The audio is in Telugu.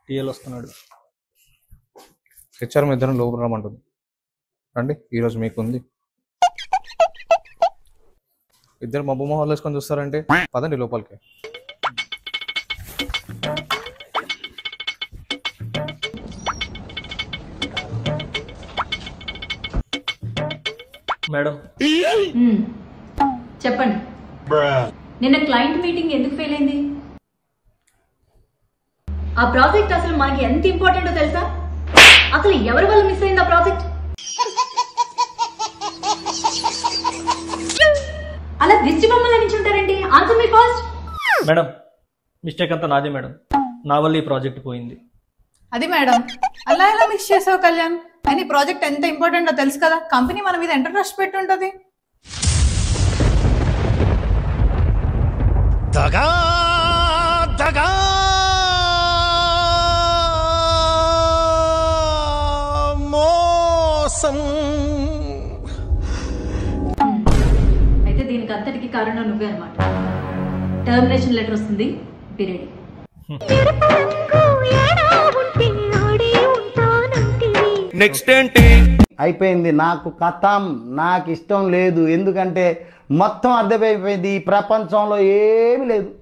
టీఎల్ వస్తున్నాడు. హెచ్ఆర్ ఇద్దరం లోపల రమ్మంటుంది. రండి, ఈరోజు మీకు ఉంది. ఇద్దరు మబ్బు మొహాలు వేసుకొని చూస్తారంటే పదండి లోపలికి. మేడం చెప్పండి. నిన్న క్లయింట్ మీటింగ్ ఎందుకు ఫెయిల్ అయింది? ఆ ప్రాజెక్ట్ అసలు మనకి ఎంత ఇంపార్టెంటో తెలుసా? అసలు ఎవరి వల్ల మిస్ అయింది ఆ ప్రాజెక్ట్? అలా దిష్టి బొమ్మలు నించుంటారండి. ఆన్సర్ మీ ఫస్ట్. మేడం మిస్టేక్ అంతా నాదే మేడం. నా వల్ల ఈ ప్రాజెక్ట్ పోయింది. అది మేడం, అలా ఎలా మిస్ చేసావు కళ్యాణ్? అని ప్రాజెక్ట్ ఎంత ఇంపార్టెంటో తెలుసు కదా. కంపెనీ మన మీద ఎంత ట్రస్ట్ పెట్టి ఉంటుంది. అయితే దీనికి అంతటికి కారణం నువ్వే అనమాట. టర్మినేషన్ లెటర్ వస్తుంది, బి రెడీ. నెక్స్ట్ ఏంటి? అయిపోయింది, నాకు కథం, నాకు ఇష్టం లేదు. ఎందుకంటే మొత్తం అర్థమైపోయింది, ఈ ప్రపంచంలో ఏమీ లేదు.